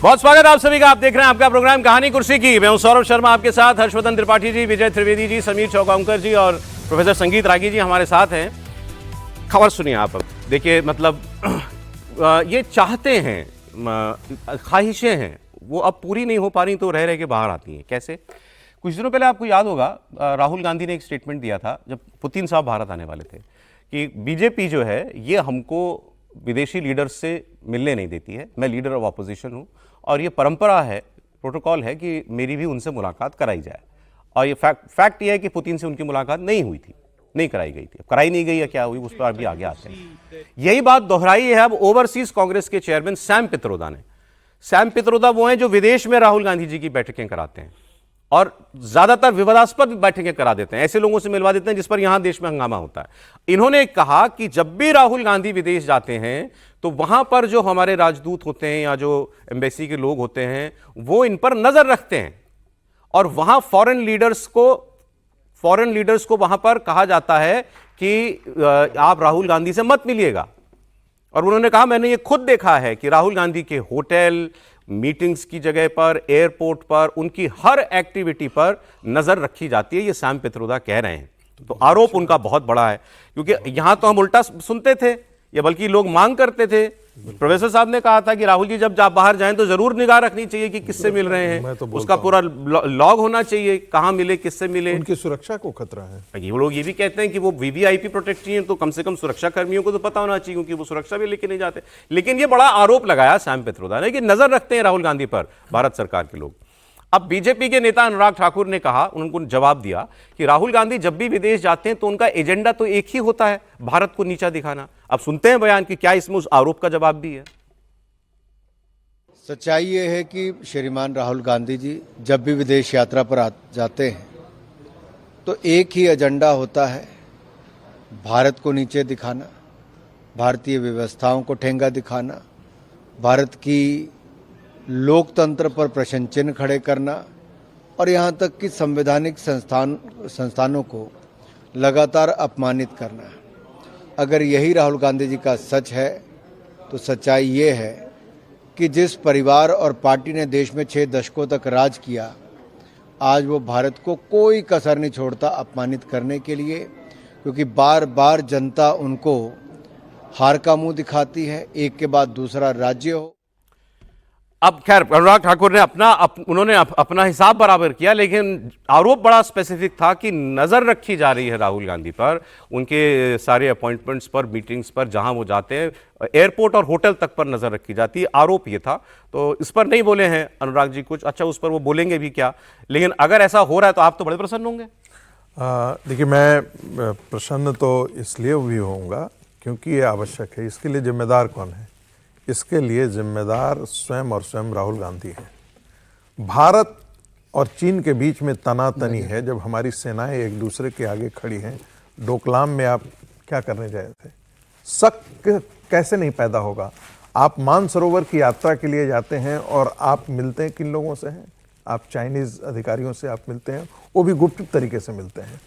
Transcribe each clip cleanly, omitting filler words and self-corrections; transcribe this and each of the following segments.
बहुत स्वागत आप सभी का। आप देख रहे हैं आपका प्रोग्राम कहानी कुर्सी की। मैं हूं सौरभ शर्मा, आपके साथ हर्षवर्धन त्रिपाठी जी, विजय त्रिवेदी जी, समीर चौगांवकर जी और प्रोफेसर संगीत रागी जी हमारे साथ हैं। खबर सुनिए आप। अब देखिए, मतलब ये चाहते हैं, ख्वाहिशें हैं, वो अब पूरी नहीं हो पा रही तो रह रह के बाहर आती हैं। कैसे? कुछ दिनों पहले आपको याद होगा, राहुल गांधी ने एक स्टेटमेंट दिया था जब पुतिन साहब भारत आने वाले थे कि बीजेपी जो है ये हमको विदेशी लीडर्स से मिलने नहीं देती है, मैं लीडर ऑफ अपोजिशन हूँ और ये परंपरा है, प्रोटोकॉल है कि मेरी भी उनसे मुलाकात कराई जाए। और ये फैक्ट ये है कि पुतिन से उनकी मुलाकात नहीं हुई थी, नहीं कराई गई थी। अब कराई नहीं गई या क्या हुई उस पर अभी आगे आते हैं। यही बात दोहराई है अब ओवरसीज कांग्रेस के चेयरमैन सैम पित्रोदा ने। सैम पित्रोदा वो हैं जो विदेश में राहुल गांधी जी की बैठकें कराते हैं और ज्यादातर विवादास्पद बैठकें करा देते हैं, ऐसे लोगों से मिलवा देते हैं जिस पर यहां देश में हंगामा होता है। इन्होंने कहा कि जब भी राहुल गांधी विदेश जाते हैं तो वहां पर जो हमारे राजदूत होते हैं या जो एम्बेसी के लोग होते हैं वो इन पर नजर रखते हैं और वहां फॉरेन लीडर्स को वहां पर कहा जाता है कि आप राहुल गांधी से मत मिलिएगा। और उन्होंने कहा मैंने ये खुद देखा है कि राहुल गांधी के होटल, मीटिंग्स की जगह पर, एयरपोर्ट पर, उनकी हर एक्टिविटी पर नजर रखी जाती है। ये सैम पित्रोदा कह रहे हैं। तो आरोप उनका बहुत बड़ा है, क्योंकि यहां तो हम उल्टा सुनते थे, या बल्कि लोग मांग करते थे। प्रोफेसर साहब ने कहा था कि राहुल जी जब बाहर जाएं तो जरूर निगाह रखनी चाहिए कि किससे मिल रहे हैं, उसका पूरा लॉग होना चाहिए, कहां मिले, किससे मिले। उनकी सुरक्षा को खतरा है। ये लोग ये भी कहते हैं कि वो वीवीआईपी प्रोटेक्ट चाहिए, तो कम से कम सुरक्षा कर्मियों को तो पता होना चाहिए, क्योंकि वो सुरक्षा भी लेके नहीं जाते। लेकिन ये बड़ा आरोप लगाया सैम पित्रोदा ने कि नजर रखते हैं राहुल गांधी पर भारत सरकार के लोग। अब बीजेपी के नेता अनुराग ठाकुर ने कहा, उनको जवाब दिया कि राहुल गांधी जब भी विदेश जाते हैं तो उनका एजेंडा तो एक ही होता है, भारत को नीचा दिखाना। अब सुनते हैं बयान कि क्या इसमें उस आरोप का जवाब भी है। सच्चाई ये है कि श्रीमान राहुल गांधी जी जब भी विदेश यात्रा पर जाते हैं तो एक ही एजेंडा होता है, भारत को नीचे दिखाना, भारतीय व्यवस्थाओं को ठेंगा दिखाना, भारत की लोकतंत्र पर प्रश्न चिन्ह खड़े करना और यहाँ तक कि संवैधानिक संस्थानों को लगातार अपमानित करना। अगर यही राहुल गांधी जी का सच है तो सच्चाई ये है कि जिस परिवार और पार्टी ने देश में 6 दशकों तक राज किया, आज वो भारत को कोई कसर नहीं छोड़ता अपमानित करने के लिए, क्योंकि बार बार जनता उनको हार का मुंह दिखाती है, एक के बाद दूसरा राज्य हो। अब खैर अनुराग ठाकुर ने उन्होंने अपना हिसाब बराबर किया, लेकिन आरोप बड़ा स्पेसिफिक था कि नजर रखी जा रही है राहुल गांधी पर, उनके सारे अपॉइंटमेंट्स पर, मीटिंग्स पर, जहां वो जाते हैं, एयरपोर्ट और होटल तक पर नजर रखी जाती है। आरोप ये था। तो इस पर नहीं बोले हैं अनुराग जी कुछ। अच्छा, उस पर वो बोलेंगे भी क्या, लेकिन अगर ऐसा हो रहा है तो आप तो बड़े प्रसन्न होंगे। देखिए, मैं प्रसन्न तो इसलिए भी होऊंगा क्योंकि ये आवश्यक है। इसके लिए जिम्मेदार कौन है? इसके लिए जिम्मेदार स्वयं और स्वयं राहुल गांधी हैं। भारत और चीन के बीच में तनातनी है। जब हमारी सेनाएं एक दूसरे के आगे खड़ी हैं, डोकलाम में आप क्या करने गए थे? शक कैसे नहीं पैदा होगा? आप मानसरोवर की यात्रा के लिए जाते हैं और आप मिलते हैं किन लोगों से हैं? आप चाइनीज अधिकारियों से आप मिलते हैं, वो भी गुप्त तरीके से मिलते हैं।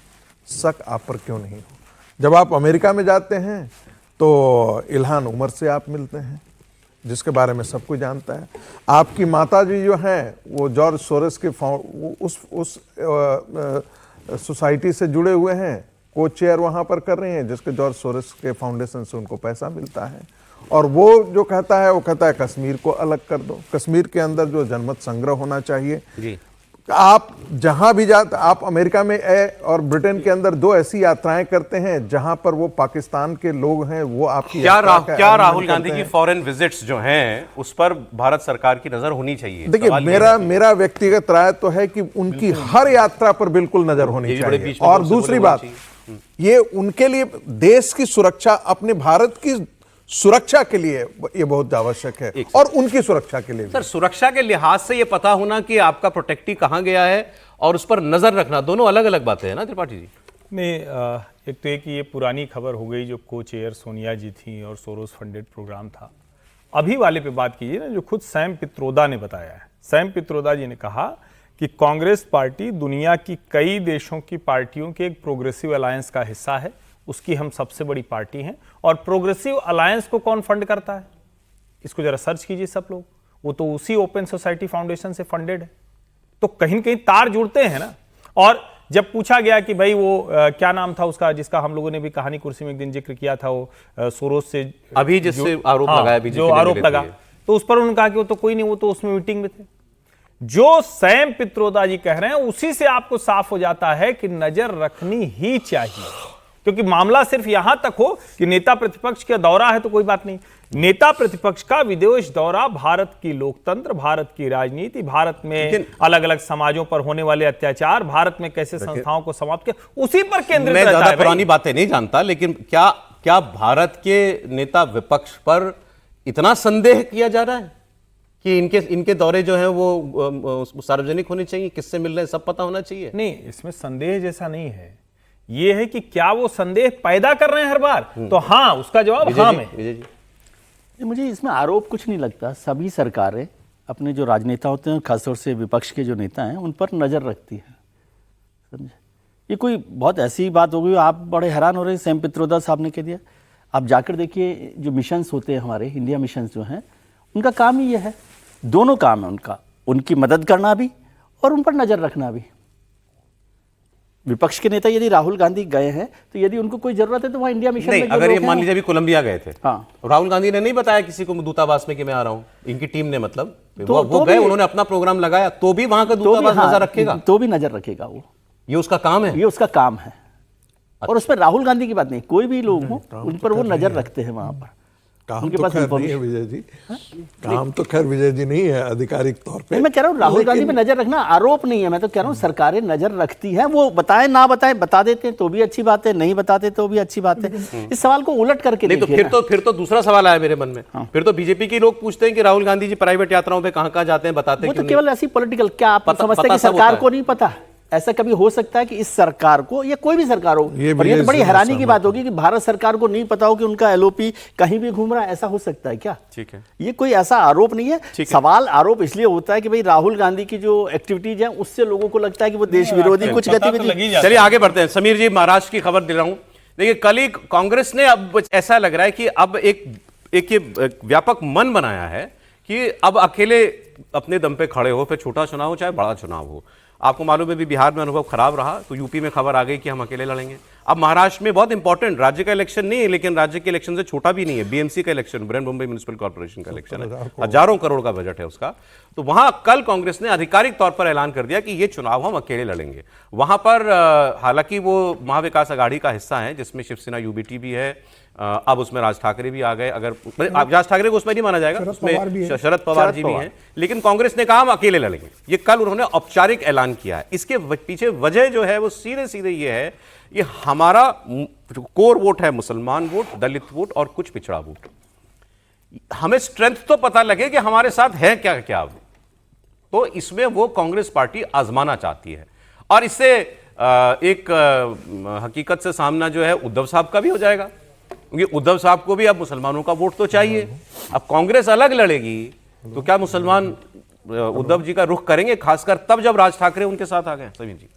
शक आप पर क्यों नहीं हो? जब आप अमेरिका में जाते हैं तो इल्हान उमर से आप मिलते हैं, जिसके बारे में सब कुछ जानता है। आपकी माताजी जो हैं वो जॉर्ज सोरोस के उस सोसाइटी से जुड़े हुए हैं, को चेयर वहाँ पर कर रही हैं, जिसके जॉर्ज सोरोस के फाउंडेशन से उनको पैसा मिलता है। और वो जो कहता है, वो कहता है कश्मीर को अलग कर दो, कश्मीर के अंदर जो जनमत संग्रह होना चाहिए जी। आप जहां भी जाते, आप अमेरिका में और ब्रिटेन के अंदर 2 ऐसी यात्राएं करते हैं जहां पर वो पाकिस्तान के लोग हैं, वो आपकी क्या राहुल गांधी की फॉरेन विजिट्स जो हैं उस पर भारत सरकार की नजर होनी चाहिए? देखिए, मेरा व्यक्तिगत राय तो है कि उनकी हर यात्रा पर बिल्कुल नजर होनी चाहिए। और दूसरी बात, ये उनके लिए देश की सुरक्षा, अपने भारत की सुरक्षा के लिए ये बहुत आवश्यक है और उनकी सुरक्षा के लिए। सर, सुरक्षा के लिहाज से ये पता होना कि आपका प्रोटेक्टी कहां गया है और उस पर नजर रखना, दोनों अलग अलग बातें हैं ना त्रिपाठी जी? नहीं, एक तो एक ये पुरानी खबर हो गई जो को चेयर सोनिया जी थी और सोरोस फंडेड प्रोग्राम था। अभी वाले पे बात कीजिए ना, जो खुद सैम पित्रोदा ने बताया है। सैम पित्रोदा जी ने कहा कि कांग्रेस पार्टी दुनिया की कई देशों की पार्टियों के एक प्रोग्रेसिव अलायंस का हिस्सा है, उसकी हम सबसे बड़ी पार्टी हैं। और प्रोग्रेसिव अलायंस को कौन फंड करता है? इसको जरा सर्च कीजिए सब लोग। वो तो उसी ओपन सोसाइटी फाउंडेशन से फंडेड है। तो कहीं न कहीं तार जुड़ते हैं ना। और जब पूछा गया कि भाई वो क्या नाम था उसका, जिसका हम लोगों ने भी कहानी कुर्सी में एक दिन जिक्र किया था, वो सोरोस से अभी जिससे आरोप लगाया बीजेपी जो ने आरोप मिले थे लगा, ये। तो उस पर उन्होंने कहा कि वो तो कोई नहीं, वो तो उसमें मीटिंग में थे। जो सैम पित्रोदा जी कह रहे हैं उसी से आपको साफ हो जाता है कि नजर रखनी ही चाहिए, क्योंकि मामला सिर्फ यहां तक हो कि नेता प्रतिपक्ष का दौरा है तो कोई बात नहीं, नेता प्रतिपक्ष का विदेश दौरा भारत की लोकतंत्र, भारत की राजनीति, भारत में अलग अलग समाजों पर होने वाले अत्याचार, भारत में कैसे संस्थाओं को समाप्त किया, उसी पर केंद्रित मैं रहता ज्यादा है भाई। पुरानी बातें नहीं जानता, लेकिन क्या भारत के नेता विपक्ष पर इतना संदेह किया जा रहा है कि इनके दौरे जो है वो सार्वजनिक होने चाहिए, किससे मिल रहे हैं सब पता होना चाहिए? नहीं, इसमें संदेह जैसा नहीं है, यह है कि क्या वो संदेह पैदा कर रहे हैं हर बार, तो हाँ, उसका जवाब हाँ में। विजय जी, मुझे इसमें आरोप कुछ नहीं लगता। सभी सरकारें अपने जो राजनेता होते हैं, खासतौर से विपक्ष के जो नेता हैं, उन पर नज़र रखती हैं, समझे। ये कोई बहुत ऐसी बात हो गई, आप बड़े हैरान हो रहे हैं सैम पित्रोदा साहब ने कह दिया। आप जाकर देखिए, जो मिशंस होते हैं हमारे इंडिया मिशंस जो हैं, उनका काम ही ये है, दोनों काम है उनका, उनकी मदद करना भी और उन पर नज़र रखना भी। विपक्ष के नेता यदि राहुल गांधी गए हैं तो यदि उनको कोई जरूरत है तो वहाँ इंडिया मिशन नहीं, में जो अगर ये लोग मान हैं, लीजिए अभी कोलंबिया गए थे, हाँ, राहुल गांधी ने नहीं बताया किसी को दूतावास में कि मैं आ रहा हूं, इनकी टीम ने, मतलब तो वो गए, भी- उन्होंने अपना प्रोग्राम लगाया, तो भी वहां का तो भी दूतावास हाँ, नजर रखेगा, तो भी नजर रखेगा वो, ये उसका काम है। ये उसका काम है। और उसमें राहुल गांधी की बात नहीं, कोई भी लोग हो उन पर वो नजर रखते हैं वहां पर। काम उनके तो पास खैर नहीं है information- विजय जी, काम तो खैर विजय जी नहीं है आधिकारिक तौर पे। नहीं, मैं कह रहा हूँ राहुल गांधी पे नजर रखना आरोप नहीं है, मैं तो कह रहा हूँ सरकारें नजर रखती हैं, वो बताएं ना बताएं, बता देते हैं तो भी अच्छी बात है, नहीं बताते तो भी अच्छी बात है। इस सवाल को उलट करके नहीं तो देखिए ना। फिर तो दूसरा सवाल आया मेरे मन में, फिर तो बीजेपी के लोग पूछते हैं कि राहुल गांधी जी प्राइवेट यात्राओं पे कहां जाते हैं, बताते वो क्यों तो नहीं? केवल ऐसी पॉलिटिकल, क्या आप पता- समझते पता हैं कि सब सरकार होता को नहीं पता? ऐसा कभी हो सकता है कि इस सरकार को, या कोई भी सरकार हो, ये और ये तो विजय बड़ी जी हैरानी की सहमत बात होगी कि भारत सरकार को नहीं पता हो कि उनका एलओपी कहीं भी घूम रहा है, ऐसा हो सकता है क्या? ठीक है, ये कोई ऐसा आरोप नहीं है। सवाल आरोप इसलिए होता है कि भाई राहुल गांधी की जो एक्टिविटीज हैं उससे लोगों को लगता है कि वो देश विरोधी कुछ पता तो गतिविधि। लग ही जाता है। चलिए आगे बढ़ते हैं। समीर जी, महाराष्ट्र की खबर दे रहा हूं। देखिए, कल ही कांग्रेस ने, अब ऐसा लग रहा है कि अब एक ये व्यापक मन बनाया है कि अब अकेले अपने दम पे खड़े हो, फिर छोटा चुनाव हो चाहे बड़ा चुनाव हो। आपको मालूम है भी बिहार में अनुभव खराब रहा, तो यूपी में खबर आ गई कि हम अकेले लड़ेंगे। अब महाराष्ट्र में बहुत इंपॉर्टेंट, राज्य का इलेक्शन नहीं है, लेकिन राज्य के इलेक्शन से छोटा भी नहीं है, बीएमसी का election, brand Mumbai municipal corporation का इलेक्शन है, हजारों करोड़ का बजट है उसका। तो वहां कल कांग्रेस ने आधिकारिक तौर पर ऐलान कर दिया कि ये चुनाव हम अकेले लड़ेंगे। वहां पर हालांकि वो महाविकास आघाड़ी का हिस्सा है, जिसमें शिवसेना यूबीटी भी है, अब उसमें राज ठाकरे भी आ गए। अगर राज ठाकरे को उसमें नहीं माना जाएगा, उसमें शरद पवार जी भी हैं, लेकिन कांग्रेस ने कहा हम अकेले लड़ेंगे। ये कल उन्होंने औपचारिक ऐलान किया है। इसके पीछे वजह जो है वो सीधे सीधे ये है, ये हमारा कोर वोट है, मुसलमान वोट, दलित वोट और कुछ पिछड़ा वोट। हमें स्ट्रेंथ तो पता लगे कि हमारे साथ है क्या क्या, तो इसमें वो कांग्रेस पार्टी आजमाना चाहती है। और इससे एक हकीकत से सामना जो है उद्धव साहब का भी हो जाएगा, क्योंकि उद्धव साहब को भी अब मुसलमानों का वोट तो चाहिए। अब कांग्रेस अलग लड़ेगी तो क्या मुसलमान उद्धव जी का रुख करेंगे, खासकर तब जब राज ठाकरे उनके साथ आ गए? समीर जी,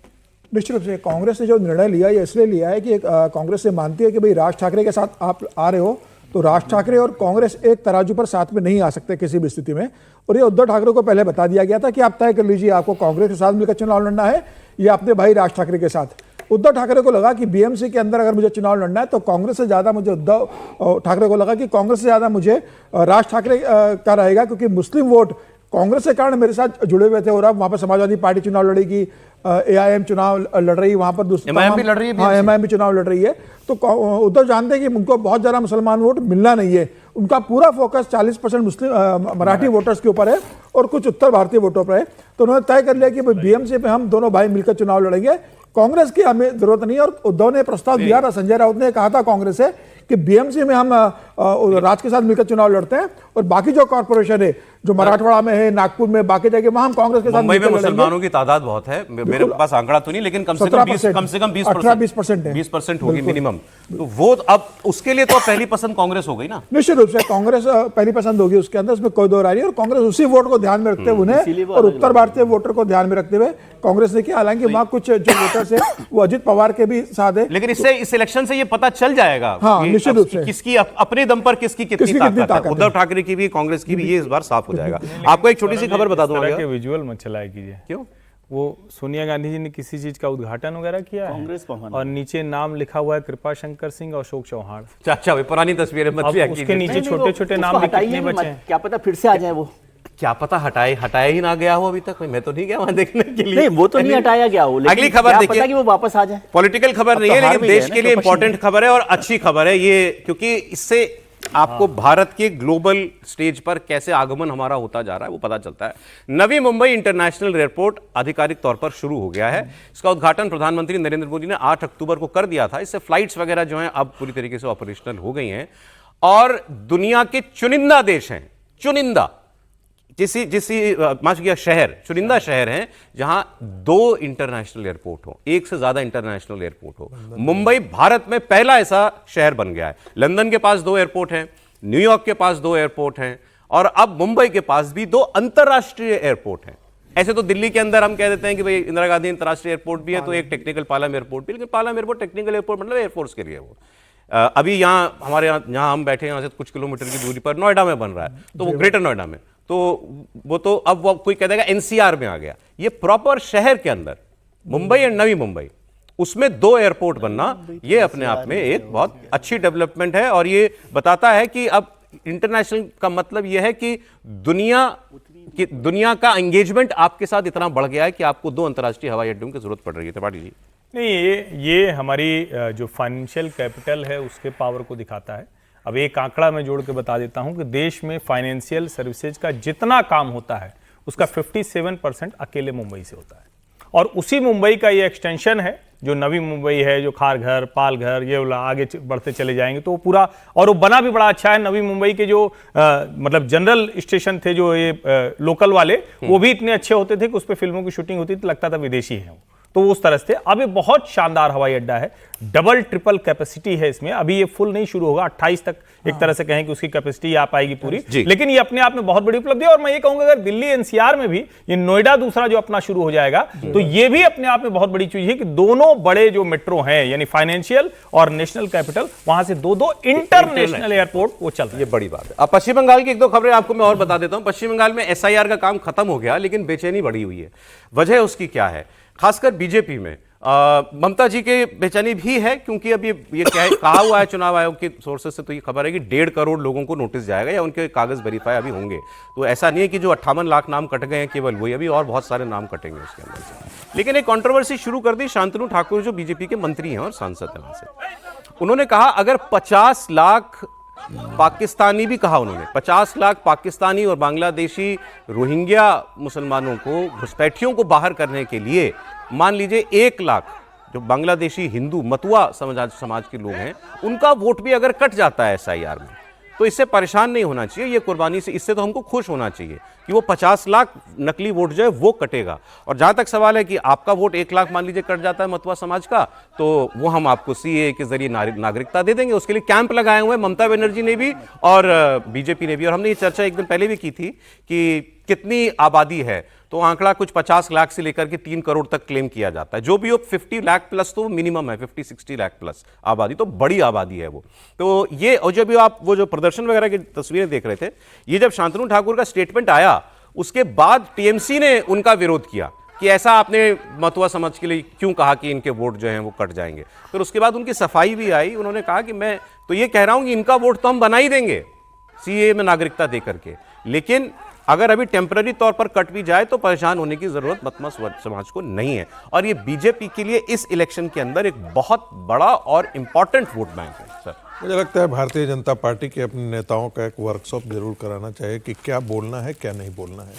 निश्चित रूप से कांग्रेस ने जो निर्णय लिया ये इसलिए लिया है कि कांग्रेस से मानती है कि भाई राज ठाकरे के साथ आप आ रहे हो तो राज ठाकरे और कांग्रेस एक तराजू पर साथ में नहीं आ सकते किसी भी स्थिति में। और ये उद्धव ठाकरे को पहले बता दिया गया था कि आप तय कर लीजिए आपको कांग्रेस के साथ मिलकर चुनाव लड़ना है या अपने भाई राज ठाकरे के साथ। उद्धव ठाकरे को लगा कि बीएमसी के अंदर अगर मुझे चुनाव लड़ना है तो कांग्रेस से ज़्यादा मुझे उद्धव ठाकरे को लगा कि कांग्रेस से ज़्यादा मुझे राज ठाकरे का रहेगा, क्योंकि मुस्लिम वोट कांग्रेस के कारण मेरे साथ जुड़े हुए थे। और अब वहाँ पर समाजवादी पार्टी चुनाव लड़ेगी, एआईएम चुनाव लड़ रही है, वहाँ पर एमआईएम भी लड़ रही है, हाँ एमआईएम भी चुनाव लड़ रही है। तो उद्धव जानते हैं कि उनको बहुत ज़्यादा मुसलमान वोट मिलना नहीं है, उनका पूरा फोकस 40% मुस्लिम मराठी वोटर्स के ऊपर है और कुछ उत्तर भारतीय वोटों पर है। तो उन्होंने तय कर लिया कि बीएमसी पे हम दोनों भाई मिलकर चुनाव लड़ेंगे, कांग्रेस की हमें जरूरत नहीं है। और उद्धव ने प्रस्ताव दिया था, संजय राउत ने कहा था कांग्रेस से कि बीएमसी में हम राज के साथ मिलकर चुनाव लड़ते हैं और बाकी जो कॉर्पोरेशन है जो मराठवाड़ा में है, नागपुर में, बाकी जगह वहां हम कांग्रेस के साथ मुंबई में मिलकर लड़ेंगे। मुसलमानों की तादाद बहुत है, मेरे पास आंकड़ा तो नहीं, लेकिन कम से कम 18-20% है। 20% होगी मिनिमम। तो वो अब उसके लिए तो पहली पसंद कांग्रेस हो गई ना। निश्चित रूप से कांग्रेस पहली पसंद होगी, उसके अंदर उसमें कोई दो राय नहीं। और कांग्रेस उसी वोट को ध्यान में रखते हुए उन्हें और उत्तर भारतीय वोटर को ध्यान में रखते हुए कांग्रेस ने किया। हालांकि वहां कुछ जो वोटर्स है वो अजित पवार के भी साथ है, लेकिन इससे इस इलेक्शन से ये पता चल जाएगा हाँ, कि निश्चित अब रूप से। किसकी अपने दम पर किसकी कितनी ताकत है। उद्धव ठाकरे की भी, कांग्रेस की भी, ये इस बार साफ हो जाएगा। आपको एक छोटी सी खबर बता दूं के विजुअल मत चलाया कीजिए। क्यों? वो सोनिया गांधी जी ने किसी चीज का उद्घाटन वगैरह किया है कांग्रेस भवन और नीचे नाम लिखा हुआ है कृपा शंकर सिंह और अशोक चौहान। अच्छा भाई पुरानी तस्वीरें मत अब लिया उसके कीजिए। नीचे छोटे छोटे नाम भी कितने बचे हैं? क्या पता फिर से आ जाए वो। क्या पता हटाया ही ना गया हो अभी तक। मैं तो नहीं गया वहां देखने के लिए। नहीं वो तो नहीं हटाया गया हो, लेकिन अगली खबर क्या देखिए। पता कि वो वापस आ जाए। पॉलिटिकल खबर अब नहीं तो है हार लेकिन भी गए देश ना, के लिए तो इंपॉर्टेंट खबर है और अच्छी खबर है ये, क्योंकि इससे आपको भारत के ग्लोबल स्टेज पर कैसे आगमन हमारा होता जा रहा है वो पता चलता है। नवी मुंबई इंटरनेशनल एयरपोर्ट आधिकारिक तौर पर शुरू हो गया है। इसका उद्घाटन प्रधानमंत्री नरेंद्र मोदी ने 8 अक्टूबर को कर दिया था। इससे फ्लाइट्स वगैरह जो हैं अब पूरी तरीके से ऑपरेशनल हो गई हैं और दुनिया के चुनिंदा देश हैं, चुनिंदा चुनिंदा शहर हैं जहां 2 इंटरनेशनल एयरपोर्ट हो, एक से ज्यादा इंटरनेशनल एयरपोर्ट हो। मुंबई भारत में पहला ऐसा शहर बन गया है। लंदन के पास 2 एयरपोर्ट हैं, न्यूयॉर्क के पास 2 एयरपोर्ट हैं और अब मुंबई के पास भी 2 अंतरराष्ट्रीय एयरपोर्ट हैं। ऐसे तो दिल्ली के अंदर हम कह देते हैं कि भाई इंदिरा गांधी अंतरराष्ट्रीय एयरपोर्ट भी है तो एक टेक्निकल पालम एयरपोर्ट भी, लेकिन पालम एयरपोर्ट टेक्निकल एयरपोर्ट मतलब एयरफोर्स के लिए वो। अभी यहाँ हमारे यहाँ हम बैठे हैं, यहाँ से कुछ किलोमीटर की दूरी पर नोएडा में बन रहा है, तो वो ग्रेटर नोएडा में, तो वो तो अब वो कोई कह देगा एनसीआर में आ गया। ये प्रॉपर शहर के अंदर मुंबई एंड नवी मुंबई, उसमें 2 एयरपोर्ट बनना ये अपने आप में एक बहुत अच्छी डेवलपमेंट है और ये बताता है कि अब इंटरनेशनल का मतलब यह है कि दुनिया का एंगेजमेंट आपके साथ इतना बढ़ गया है कि आपको 2 अंतर्राष्ट्रीय हवाई अड्डों की जरूरत पड़ रही है। त्रिपाठी जी, नहीं ये हमारी जो फाइनेंशियल कैपिटल है उसके पावर को दिखाता है। अब एक आंकड़ा मैं जोड़ के बता देता हूं कि देश में फाइनेंशियल सर्विसेज का जितना काम होता है उसका 57% अकेले मुंबई से होता है और उसी मुंबई का ये एक्सटेंशन है जो नवी मुंबई है, जो खारघर, पालघर, ये आगे बढ़ते चले जाएंगे तो वो पूरा, और वो बना भी बड़ा अच्छा है। नवी मुंबई के जो मतलब जनरल स्टेशन थे जो ये लोकल वाले, वो भी इतने अच्छे होते थे कि उस पर फिल्मों की शूटिंग होती थी, लगता था विदेशी है तो उस तरह से। अब ये बहुत शानदार हवाई अड्डा है, डबल ट्रिपल कैपेसिटी है इसमें। अभी ये फुल नहीं शुरू होगा, 28 तक एक तरह से कहें कि उसकी कैपेसिटी आ पाएगी पूरी, लेकिन ये अपने आप में बहुत बड़ी उपलब्धि है। और मैं ये कहूंगा अगर दिल्ली एनसीआर में भी ये नोएडा दूसरा जो अपना शुरू हो जाएगा तो ये भी अपने आप में बहुत बड़ी चीज है कि दोनों बड़े जो मेट्रो हैं यानी फाइनेंशियल और नेशनल कैपिटल, वहां से 2 इंटरनेशनल एयरपोर्ट वो चल रहा है। ये बड़ी बात है। अब पश्चिम बंगाल की 1-2 खबरें आपको मैं और बता देता हूं। पश्चिम बंगाल में एसआईआर का काम खत्म हो गया लेकिन बेचैनी बढ़ी हुई है। वजह उसकी क्या है? खासकर बीजेपी में ममता जी के बेचैनी भी है क्योंकि अब ये कहा हुआ है चुनाव आयोग के सोर्सेज से, तो ये खबर है कि 1.5 करोड़ लोगों को नोटिस जाएगा या उनके कागज वेरीफाई अभी होंगे। तो ऐसा नहीं है कि जो 58 लाख नाम कट गए हैं केवल वही, अभी और बहुत सारे नाम कटेंगे उसके अंदर से। लेकिन एक कंट्रोवर्सी शुरू कर दी शांतनु ठाकुर जो बीजेपी के मंत्री हैं और सांसद हैं वहां से। उन्होंने कहा अगर 50 लाख पाकिस्तानी भी कहा उन्होंने 50 लाख पाकिस्तानी और बांग्लादेशी रोहिंग्या मुसलमानों को, घुसपैठियों को बाहर करने के लिए मान लीजिए 1 लाख जो बांग्लादेशी हिंदू मतुआ समाज के लोग हैं उनका वोट भी अगर कट जाता है एसआईआर में तो इससे परेशान नहीं होना चाहिए। ये कुर्बानी से, इससे तो हमको खुश होना चाहिए कि वो 50 लाख नकली वोट जो है वो कटेगा। और जहां तक सवाल है कि आपका वोट 1 लाख मान लीजिए कट जाता है मतुआ समाज का, तो वो हम आपको सीए के जरिए नागरिकता दे देंगे। उसके लिए कैंप लगाए हुए ममता बनर्जी ने भी और बीजेपी ने भी। और हमने ये चर्चा एक दिन पहले भी की थी कि कितनी आबादी है, तो आंकड़ा कुछ 50 लाख से लेकर के 3 करोड़ तक क्लेम किया जाता है। जो भी हो 50 लाख प्लस तो मिनिमम है, 50-60 लाख प्लस आबादी, तो बड़ी आबादी है वो। तो ये, और जब भी आप वो जो प्रदर्शन वगैरह की तस्वीरें देख रहे थे, ये जब शांतनु ठाकुर का स्टेटमेंट आया उसके बाद टीएमसी ने उनका विरोध किया कि ऐसा आपने मतुआ समाज के लिए क्यों कहा कि इनके वोट जो हैं वो कट जाएंगे। फिर उसके बाद उनकी सफाई भी आई, उन्होंने कहा कि मैं तो ये कह रहा हूं कि इनका वोट तो हम बना ही देंगे सीए में नागरिकता दे करके, लेकिन अगर अभी टेम्पररी तौर पर कट भी जाए तो परेशान होने की जरूरत मतुआ समाज को नहीं है। और ये बीजेपी के लिए इस इलेक्शन के अंदर एक बहुत बड़ा और इंपॉर्टेंट वोट बैंक है। सर, मुझे लगता है भारतीय जनता पार्टी के अपने नेताओं का एक वर्कशॉप जरूर कराना चाहिए कि क्या बोलना है क्या नहीं बोलना है,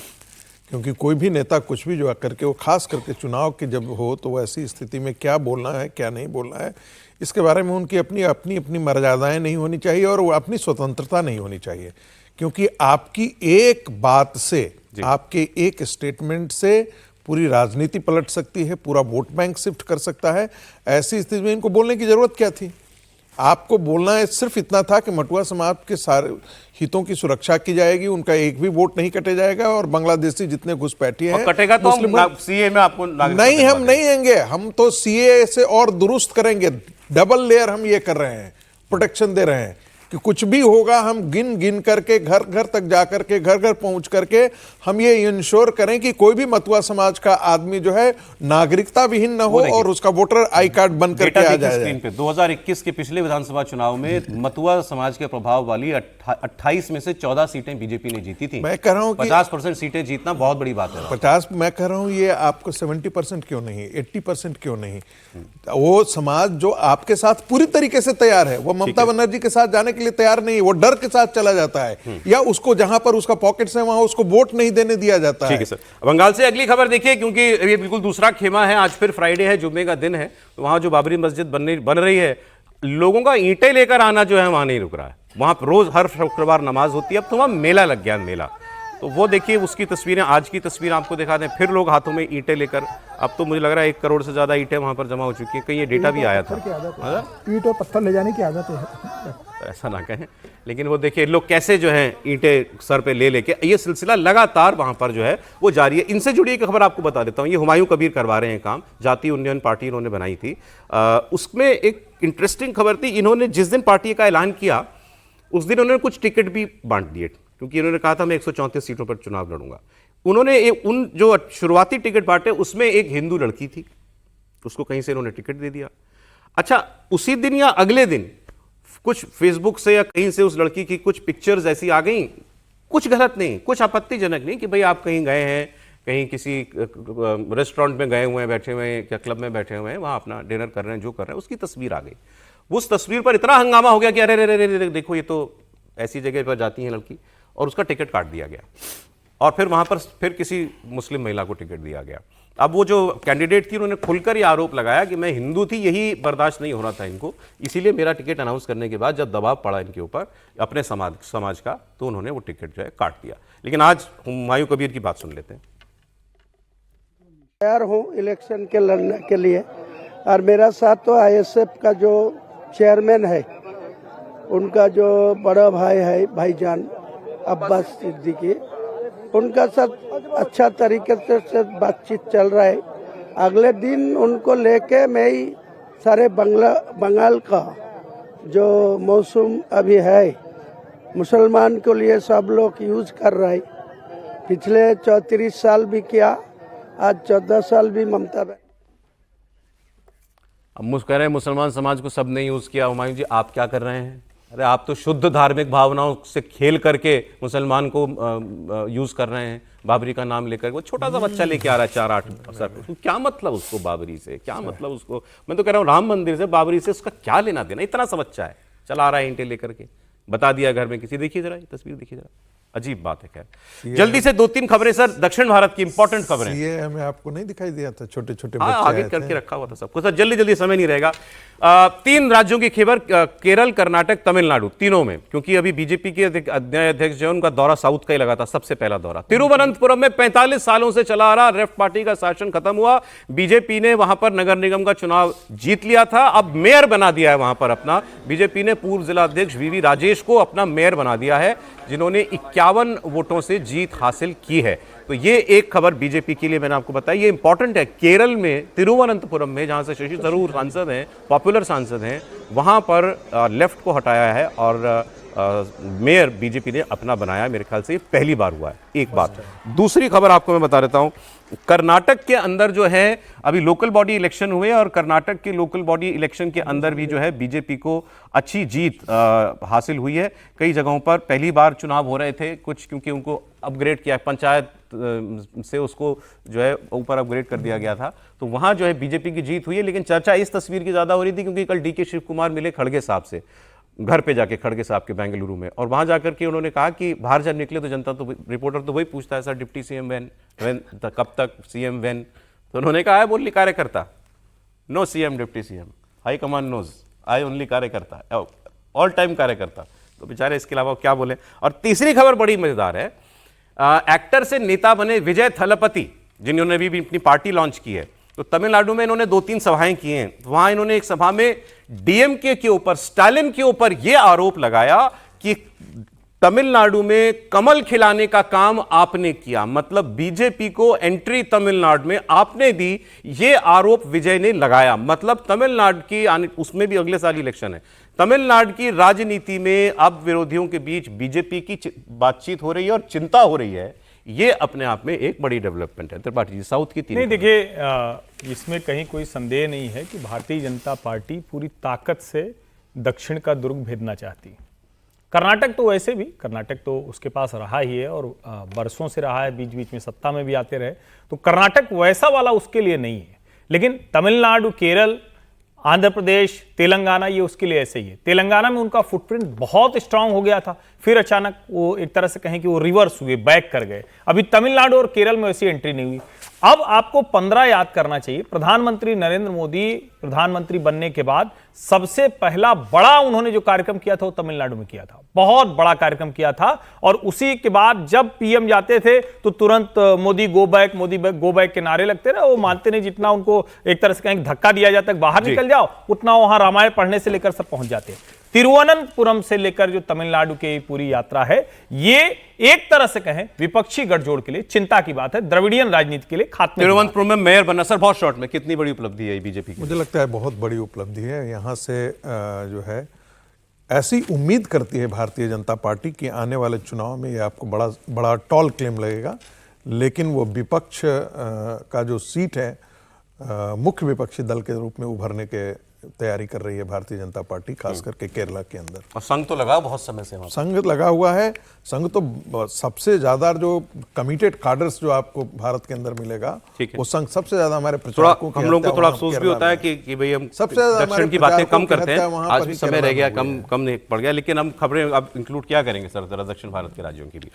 क्योंकि कोई भी नेता कुछ भी जो करके वो खास करके चुनाव की जब हो तो वो ऐसी स्थिति में क्या बोलना है क्या नहीं बोलना है, इसके बारे में उनकी अपनी मर्यादाएं नहीं होनी चाहिए और वो अपनी स्वतंत्रता नहीं होनी चाहिए। क्योंकि आपकी एक बात से, आपके एक स्टेटमेंट से पूरी राजनीति पलट सकती है, पूरा वोट बैंक शिफ्ट कर सकता है। ऐसी स्थिति में इनको बोलने की जरूरत क्या थी? आपको बोलना है सिर्फ इतना था कि मटुआ समाज के सारे हितों की सुरक्षा की जाएगी, उनका एक भी वोट नहीं कटे जाएगा और बांग्लादेशी जितने घुसपैठी हैं कटेगा तो हम सीए में आपको नहीं, हम नहीं आएंगे, हम तो सीए से और दुरुस्त करेंगे, डबल लेयर हम ये कर रहे हैं, प्रोटेक्शन दे रहे हैं। कि कुछ भी होगा हम गिन गिन करके घर घर तक जा करके घर घर पहुंच करके हम ये इंश्योर करें कि कोई भी मतुआ समाज का आदमी जो है नागरिकता विहीन न हो और उसका वोटर आई कार्ड बन करके आ जाए। स्क्रीन पे 2021 के पिछले विधानसभा चुनाव में मतुआ समाज के प्रभाव वाली 28 में से 14 सीटें बीजेपी ने जीती थी। मैं कह रहा हूं कि 50% सीटें जीतना बहुत बड़ी बात है। 50 मैं कह रहा हूं ये आपको 70% क्यों नहीं, 80% क्यों नहीं? वो समाज जो आपके साथ पूरी तरीके से तैयार है, वो ममता बनर्जी के साथ जाने के लिए तैयार नहीं, वो डर के साथ चला जाता है या उसको जहां पर उसका पॉकेट्स है वहां उसको वोट नहीं देने दिया जाता है। ठीक है सर, बंगाल से अगली खबर देखिए, क्योंकि ये बिल्कुल दूसरा खेमा है। आज फिर फ्राइडे है, जुम्मे का दिन है, तो वहां जो बाबरी मस्जिद बन रही है, लोगों का ईंटें लेकर आना जो है वहां नहीं रुक रहा है। वहां रोज हर शुक्रवार नमाज होती है, अब तो वहां मेला लग गया, मेला। तो वो देखिए, उसकी तस्वीरें, आज की तस्वीर आपको दिखा दें। फिर लोग हाथों में ईंटें लेकर, अब तो मुझे लग रहा है 1 करोड़ से ज्यादा ईंटें वहां पर जमा हो चुकी हैं। कहीं ये डेटा भी आया था। ईंट और पत्थर ले जाने की आदत है। ऐसा ना कहें, लेकिन वो देखिए लोग कैसे जो है ईंटें सर पे ले लेके, ये सिलसिला लगातार वहां पर जो है वो जारी है। इनसे जुड़ी एक खबर आपको बता देता हूं। ये हुमायूं कबीर करवा रहे हैं काम, जातीय उन्नयन पार्टी इन्होंने बनाई थी। उसमें एक इंटरेस्टिंग खबर थी। इन्होंने जिस दिन पार्टी का ऐलान किया उस दिन उन्होंने कुछ टिकट भी बांट दिए, क्योंकि इन्होंने कहा था मैं 134 सीटों पर चुनाव लड़ूंगा। उन्होंने उन जो शुरुआती टिकट बांटे उसमें एक हिंदू लड़की थी, उसको कहीं से इन्होंने टिकट दे दिया। अच्छा, उसी दिन या अगले दिन कुछ फेसबुक से या कहीं से उस लड़की की कुछ पिक्चर्स ऐसी आ गई, कुछ गलत नहीं, कुछ आपत्तिजनक नहीं, कि भाई आप कहीं गए हैं, कहीं किसी रेस्टोरेंट में गए हुए हैं, बैठे हुए हैं, या क्लब में बैठे हुए हैं, वहां अपना डिनर कर रहे हैं, जो कर रहे हैं, उसकी तस्वीर आ गई। उस तस्वीर पर इतना हंगामा हो गया कि अरे रे रे रे देखो, ये तो ऐसी जगह पर जाती है लड़की, और उसका टिकट काट दिया गया। और फिर वहां पर फिर किसी मुस्लिम महिला को टिकट दिया गया। अब वो जो कैंडिडेट थी उन्होंने खुलकर ये आरोप लगाया कि मैं हिंदू थी, यही बर्दाश्त नहीं हो रहा था इनको, इसीलिए मेरा टिकट अनाउंस करने के बाद जब दबाव पड़ा इनके ऊपर अपने समाज का, तो उन्होंने वो टिकट जो है काट दिया। लेकिन आज हुमायूं कबीर की बात सुन लेते हैं। तैयार हूँ इलेक्शन के लड़ने के लिए, और मेरा साथ तो आईएसएफ का जो चेयरमैन है, उनका जो बड़ा भाई है भाईजान अब्बास सिद्दीकी, उनका साथ अच्छा तरीके से बातचीत चल रहा है। अगले दिन उनको लेके मैं ही सारे बंगाल का जो मौसम अभी है मुसलमान के लिए सब लोग यूज कर रहे हैं। पिछले 34 साल भी किया, आज 14 साल भी ममता। अब कह रहे हैं मुसलमान समाज को सब ने यूज किया। हुमायूं जी, आप क्या कर रहे हैं? अरे आप तो शुद्ध धार्मिक भावनाओं से खेल करके मुसलमान को यूज कर रहे हैं, बाबरी का नाम लेकर। वो छोटा सा बच्चा लेके आ रहा है 4-8 साल, क्या मतलब उसको बाबरी से, क्या मतलब उसको, मैं तो कह रहा हूँ राम मंदिर से, बाबरी से उसका क्या लेना देना? इतना सा बच्चा है, चला आ रहा है ईंटें लेकर के, बता दिया घर में किसी। देखिए जरा ये तस्वीर, देखिए जरा, अजीब बात है। खैर, जल्दी से 2-3 खबरें सर, दक्षिण भारत की इंपॉर्टेंट खबरें। ये हमें आपको नहीं दिखाई दिया था, छोटे छोटे आगे करके रखा हुआ था सबको सर, जल्दी समय नहीं रहेगा। 3 राज्यों की खबर, केरल, कर्नाटक, तमिलनाडु, तीनों में, क्योंकि अभी बीजेपी के अध्यक्ष जो है उनका दौरा साउथ का ही लगा था, सबसे पहला दौरा। तिरुवनंतपुरम में 45 सालों से चला आ रहा लेफ्ट पार्टी का शासन खत्म हुआ। बीजेपी ने वहां पर नगर निगम का चुनाव जीत लिया था, अब मेयर बना दिया है वहां पर अपना। बीजेपी ने पूर्व जिला अध्यक्ष वीवी राजेश को अपना मेयर बना दिया है, जिन्होंने 51 वोटों से जीत हासिल की है। तो ये एक खबर बीजेपी के लिए मैंने आपको बताया, ये इंपॉर्टेंट है। केरल में तिरुवनंतपुरम में, जहां से शशि थरूर सांसद हैं, पॉपुलर सांसद हैं, वहां पर लेफ्ट को हटाया है और मेयर बीजेपी ने अपना बनाया। मेरे ख्याल से ये पहली बार हुआ है। एक बात, दूसरी खबर आपको मैं बता देता हूं, कर्नाटक के अंदर जो है अभी लोकल बॉडी इलेक्शन हुए, और कर्नाटक के लोकल बॉडी इलेक्शन के अंदर भी जो है बीजेपी को अच्छी जीत हासिल हुई है। कई जगहों पर पहली बार चुनाव हो रहे थे कुछ, क्योंकि उनको अपग्रेड किया, पंचायत से उसको जो है ऊपर अपग्रेड कर दिया गया था, तो वहां जो है बीजेपी की जीत हुई है। लेकिन चर्चा इस तस्वीर की ज्यादा हो रही थी क्योंकि कल डीके शिव कुमार मिले खड़गे साहब से, घर पे जाके, खड़गे साहब के बेंगलुरु में, और वहां जाकर के उन्होंने कहा कि बाहर जब निकले तो जनता, तो रिपोर्टर तो वही पूछता है, सर डिप्टी सीएम व्हेन, कब तक सीएम व्हेन? तो उन्होंने कहा है बोली कार्यकर्ता, no CM deputy CM, high command knows, I only कार्यकर्ता, ऑल टाइम कार्यकर्ता। तो बेचारे इसके अलावा क्या बोले। और तीसरी खबर बड़ी मजेदार है, एक्टर से नेता बने विजय थलपति, जिन्होंने भी अपनी पार्टी लॉन्च की है, तो तमिलनाडु में इन्होंने 2-3 सभाएं की हैं। वहां इन्होंने एक सभा में डीएमके के ऊपर, स्टालिन के ऊपर यह आरोप लगाया कि तमिलनाडु में कमल खिलाने का काम आपने किया, मतलब बीजेपी को एंट्री तमिलनाडु में आपने दी, यह आरोप विजय ने लगाया। मतलब तमिलनाडु की उसमें भी अगले साल इलेक्शन है, तमिलनाडु की राजनीति में अब विरोधियों के बीच बीजेपी की बातचीत हो रही है और चिंता हो रही है, ये अपने आप में एक बड़ी डेवलपमेंट है। त्रिपाठी जी, साउथ की तीन नहीं, देखिए इसमें कहीं कोई संदेह नहीं है कि भारतीय जनता पार्टी पूरी ताकत से दक्षिण का दुर्ग भेदना चाहती है। कर्नाटक तो वैसे भी, कर्नाटक तो उसके पास रहा ही है और बरसों से रहा है, बीच बीच में सत्ता में भी आते रहे, तो कर्नाटक वैसा वाला उसके लिए नहीं है। लेकिन तमिलनाडु, केरल, आंध्र प्रदेश, तेलंगाना, ये उसके लिए ऐसे ही है। तेलंगाना में उनका फुटप्रिंट बहुत स्ट्रांग हो गया था, फिर अचानक वो एक तरह से कहें कि वो रिवर्स हुए, बैक कर गए। अभी तमिलनाडु और केरल में वैसी एंट्री नहीं हुई। अब आपको 15 याद करना चाहिए, प्रधानमंत्री नरेंद्र मोदी प्रधानमंत्री बनने के बाद सबसे पहला बड़ा उन्होंने जो कार्यक्रम किया था वो तमिलनाडु में किया था, बहुत बड़ा कार्यक्रम किया था। और उसी के बाद जब पीएम जाते थे तो तुरंत Modi go back, Modi go back के नारे लगते रहे। वो मानते नहीं, जितना उनको एक तरह से कहीं धक्का दिया जाता है बाहर निकल जाओ, उतना वहां रामायण पढ़ने से लेकर सब पहुंच जाते हैं। तिरुवनंतपुरम से लेकर जो तमिलनाडु की पूरी यात्रा है, ये एक तरह से कहें विपक्षी गठजोड़ के लिए चिंता की बात है, द्रविडियन राजनीति के लिए खात्मे। तिरुवनंतपुरम में मेयर बनना, सर बहुत शॉर्ट में, कितनी बड़ी उपलब्धि है बीजेपी की? मुझे लगता है बहुत बड़ी उपलब्धि है। यहाँ से जो है ऐसी उम्मीद करती है भारतीय जनता पार्टी कि आने वाले चुनाव में ये आपको बड़ा बड़ा टॉल क्लेम लगेगा, लेकिन वो विपक्ष का जो सीट है, मुख्य विपक्षी दल के रूप में उभरने के तैयारी कर रही है भारतीय जनता पार्टी, खास करके केरला के अंदर। और संघ तो लगा बहुत समय से, संघ लगा हुआ है। संघ तो सबसे ज्यादा जो कमिटेड कार्डर्स जो आपको भारत के अंदर मिलेगा, वो संघ सबसे ज्यादा हमारे प्रचारकों हम लोगों को थोड़ा अफसोस भी होता है कि भाई हम सबसे ज्यादा दक्षिण की बातें कम करते हैं, आज भी समय रह गया, कम नहीं पड़ गया, लेकिन हम खबरें अब इंक्लूड क्या करेंगे सर, जरा दक्षिण भारत के राज्यों की भी।